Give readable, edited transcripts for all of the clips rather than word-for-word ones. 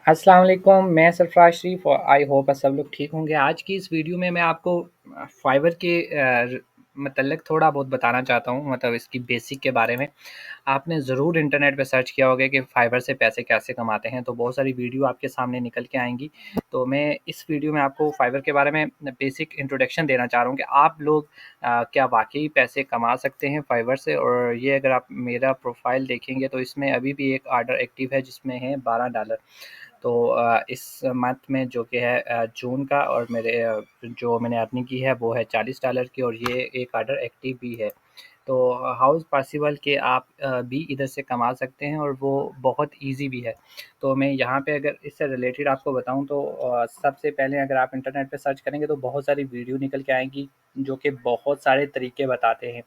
अस्सलाम वालेकुम, मैं सरफराज शरीफ और आई होप आप सब लोग ठीक होंगे। आज की इस वीडियो में मैं आपको फाइवर के मतलब थोड़ा बहुत बताना चाहता हूँ, मतलब इसकी बेसिक के बारे में। आपने ज़रूर इंटरनेट पे सर्च किया होगा कि फाइवर से पैसे कैसे कमाते हैं, तो बहुत सारी वीडियो आपके सामने निकल के आएँगी। तो मैं इस वीडियो में आपको फाइवर के बारे में बेसिक इंट्रोडक्शन देना चाह रहा हूँ कि आप लोग क्या वाक़ई पैसे कमा सकते हैं फाइवर से। और ये अगर आप मेरा प्रोफ़ाइल देखेंगे तो इसमें अभी भी एक ऑर्डर एक्टिव है जिसमें है $12। तो इस मंथ में जो कि है जून का, और मेरे जो मैंने अर्निंग की है वो है $40 की, और ये एक ऑर्डर एक्टिव भी है। तो हाउ इज़ पॉसिबल कि आप भी इधर से कमा सकते हैं, और वो बहुत ईज़ी भी है। तो मैं यहाँ पे अगर इससे रिलेटेड आपको बताऊँ तो सबसे पहले अगर आप इंटरनेट पे सर्च करेंगे तो बहुत सारी वीडियो निकल के आएँगी जो कि बहुत सारे तरीके बताते हैं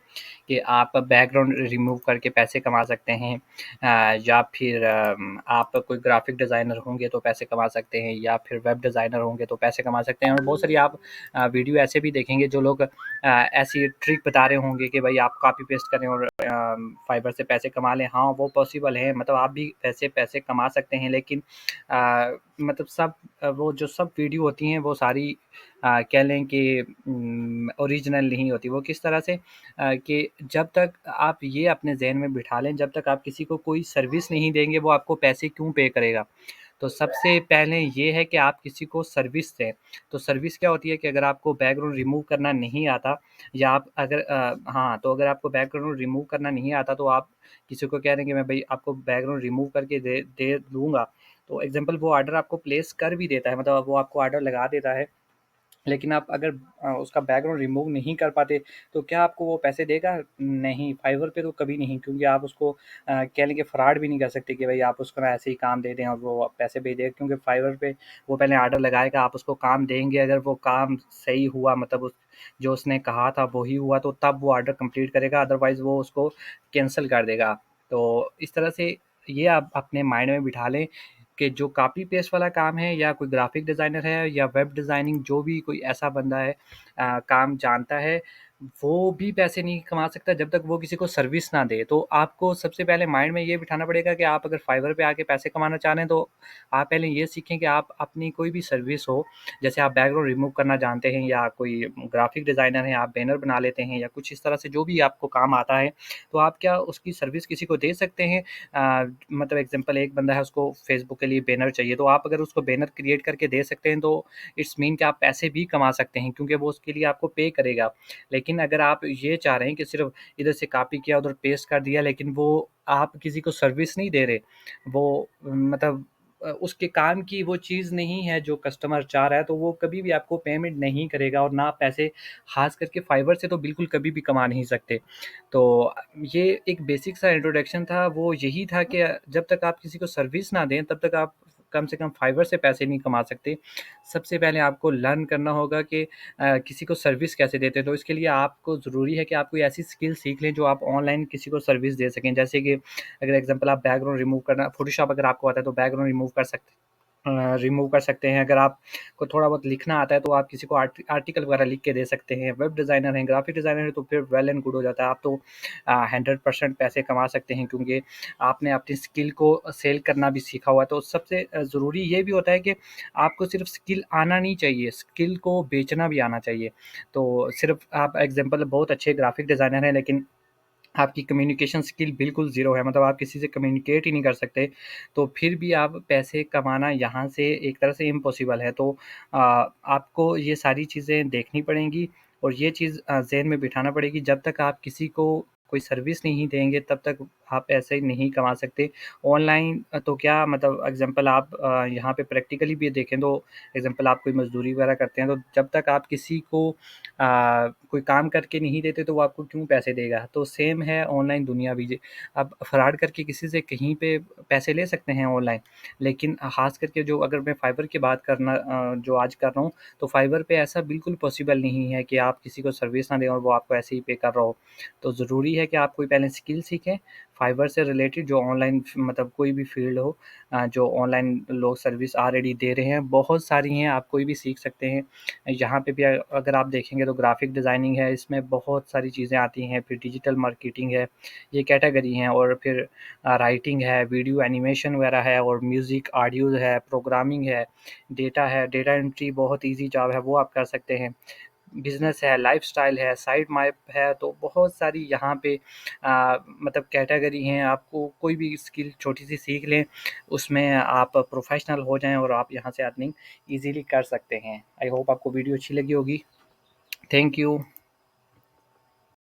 कि आप बैकग्राउंड रिमूव करके पैसे कमा सकते हैं। या फिर आप कोई ग्राफ़िक डिज़ाइनर होंगे तो पैसे कमा सकते हैं, या फिर वेब डिज़ाइनर होंगे तो पैसे कमा सकते हैं। और बहुत सारी आप वीडियो ऐसे भी देखेंगे जो लोग ऐसी ट्रिक बता रहे होंगे कि भाई आप कॉपी पेस्ट करें और फाइवर से पैसे कमा लें। हाँ, वो पॉसिबल है, मतलब आप भी ऐसे पैसे कमा सकते हैं, लेकिन मतलब वो जो सब वीडियो होती हैं वो सारी कह लें कि ओरिजिनल नहीं होती। वो किस तरह से कि जब तक आप ये अपने ज़हन में बिठा लें, जब तक आप किसी को कोई सर्विस नहीं देंगे वो आपको पैसे क्यों पे करेगा। तो सबसे पहले ये है कि आप किसी को सर्विस दें। तो सर्विस क्या होती है कि अगर आपको बैकग्राउंड रिमूव करना नहीं आता, या आप अगर हाँ, तो अगर आपको बैकग्राउंड रिमूव करना नहीं आता तो आप किसी को कह दें कि मैं भई आपको बैकग्राउंड रिमूव करके दे दे दूँगा। तो एग्ज़ाम्पल वो ऑर्डर आपको प्लेस कर भी देता है, मतलब वो आपको ऑर्डर लगा देता है। लेकिन आप अगर उसका बैकग्राउंड रिमूव नहीं कर पाते, तो क्या आपको वो पैसे देगा? नहीं, फाइवर पे तो कभी नहीं, क्योंकि आप उसको कह लें कि फ्रॉड भी नहीं कर सकते कि भई आप उसको ना ऐसे ही काम दे दें और वो पैसे भेज देगा, क्योंकि फाइवर पे वो पहले ऑर्डर लगाएगा, आप उसको काम देंगे, अगर वो काम सही हुआ, मतलब उस जो उसने कहा था वही हुआ, तो तब वो ऑर्डर कंप्लीट करेगा, अदरवाइज़ वो उसको कैंसल कर देगा। तो इस तरह से ये आप अपने माइंड में बिठा लें कि जो कॉपी पेस्ट वाला काम है, या कोई ग्राफिक डिज़ाइनर है या वेब डिज़ाइनिंग, जो भी कोई ऐसा बंदा है काम जानता है, वो भी पैसे नहीं कमा सकता जब तक वो किसी को सर्विस ना दे। तो आपको सबसे पहले माइंड में ये बिठाना पड़ेगा कि आप अगर फाइवर पे आके पैसे कमाना चाह रहे हैं तो आप पहले ये सीखें कि आप अपनी कोई भी सर्विस हो, जैसे आप बैकग्राउंड रिमूव करना जानते हैं, या कोई ग्राफिक डिज़ाइनर हैं, आप बैनर बना लेते हैं, या कुछ इस तरह से जो भी आपको काम आता है, तो आप क्या उसकी सर्विस किसी को दे सकते हैं। मतलब एग्जांपल एक बंदा है, उसको फेसबुक के लिए बैनर चाहिए, तो आप अगर उसको बैनर क्रिएट करके दे सकते हैं तो इट्स मीन कि आप पैसे भी कमा सकते हैं, क्योंकि वो उसके लिए आपको पे करेगा। लेकिन अगर आप ये चाह रहे हैं कि सिर्फ़ इधर से कॉपी किया उधर पेस्ट कर दिया, लेकिन वो आप किसी को सर्विस नहीं दे रहे, वो मतलब उसके काम की वो चीज़ नहीं है जो कस्टमर चाह रहा है, तो वो कभी भी आपको पेमेंट नहीं करेगा, और ना पैसे ख़ास करके फाइवर से तो बिल्कुल कभी भी कमा नहीं सकते। तो ये एक बेसिक सा इंट्रोडक्शन था, वो यही था कि जब तक आप किसी को सर्विस ना दें, तब तक आप कम से कम फाइवर से पैसे नहीं कमा सकते। सबसे पहले आपको लर्न करना होगा कि किसी को सर्विस कैसे देते हैं, तो इसके लिए आपको ज़रूरी है कि आप कोई ऐसी स्किल सीख लें जो आप ऑनलाइन किसी को सर्विस दे सकें। जैसे कि अगर एग्ज़ाम्पल आप बैकग्राउंड रिमूव करना, फ़ोटोशॉप अगर आपको आता है तो बैकग्राउंड रिमूव कर सकते हैं। अगर आपको थोड़ा बहुत लिखना आता है तो आप किसी को आर्टिकल वगैरह लिख के दे सकते हैं। वेब डिज़ाइनर हैं, ग्राफ़िक डिज़ाइनर हैं, तो फिर वेल एंड गुड हो जाता है। आप तो 100% पैसे कमा सकते हैं, क्योंकि आपने अपनी स्किल को सेल करना भी सीखा हुआ है। तो सबसे ज़रूरी ये भी होता है कि आपको सिर्फ़ स्किल आना नहीं चाहिए, स्किल को बेचना भी आना चाहिए। तो सिर्फ़ आप एग्ज़ाम्पल बहुत अच्छे ग्राफ़िक डिज़ाइनर हैं, लेकिन आपकी कम्युनिकेशन स्किल बिल्कुल ज़ीरो है, मतलब आप किसी से कम्युनिकेट ही नहीं कर सकते, तो फिर भी आप पैसे कमाना यहाँ से एक तरह से इम्पॉसिबल है। तो आपको ये सारी चीज़ें देखनी पड़ेंगी, और ये चीज़ ज़हन में बिठाना पड़ेगी, जब तक आप किसी को कोई सर्विस नहीं देंगे तब तक आप पैसे नहीं कमा सकते। ऑनलाइन तो क्या, मतलब एग्ज़ाम्पल आप यहाँ पे प्रैक्टिकली भी देखें तो एग्ज़ाम्पल आप कोई मज़दूरी वगैरह करते हैं, तो जब तक आप किसी को कोई काम करके नहीं देते तो वो आपको क्यों पैसे देगा? तो सेम है ऑनलाइन दुनिया भी। आप फ्रॉड करके किसी से कहीं पे पैसे ले सकते हैं ऑनलाइन, लेकिन ख़ास करके जो अगर मैं फाइबर की बात जो आज कर रहा हूँ, तो फाइबर पे ऐसा बिल्कुल पॉसिबल नहीं है कि आप किसी को सर्विस ना दें और वो आपको ऐसे ही पे कर रहा हो। तो ज़रूरी है कि आप कोई पहले स्किल सीखें, फाइवर से रिलेटेड जो ऑनलाइन मतलब कोई भी फ़ील्ड हो जो ऑनलाइन लोग सर्विस ऑलरेडी दे रहे हैं, बहुत सारी हैं, आप कोई भी सीख सकते हैं। यहाँ पे भी अगर आप देखेंगे तो ग्राफ़िक डिज़ाइनिंग है, इसमें बहुत सारी चीज़ें आती हैं, फिर डिजिटल मार्केटिंग है, ये कैटेगरी हैं और फिर राइटिंग है, वीडियो एनिमेशन वगैरह है और म्यूज़िक, ऑडियो है, प्रोग्रामिंग है, डेटा एंट्री बहुत ईज़ी जॉब है, वो आप कर सकते हैं। बिज़नेस है, लाइफ़स्टाइल है, साइट मैप है, तो बहुत सारी यहाँ पे मतलब कैटेगरी हैं, आपको कोई भी स्किल छोटी-सी सीख लें, उसमें आप प्रोफ़ेशनल हो जाएँ और आप यहाँ से अर्निंग ईज़िली कर सकते हैं। आई होप आपको वीडियो अच्छी लगी होगी। Thank you.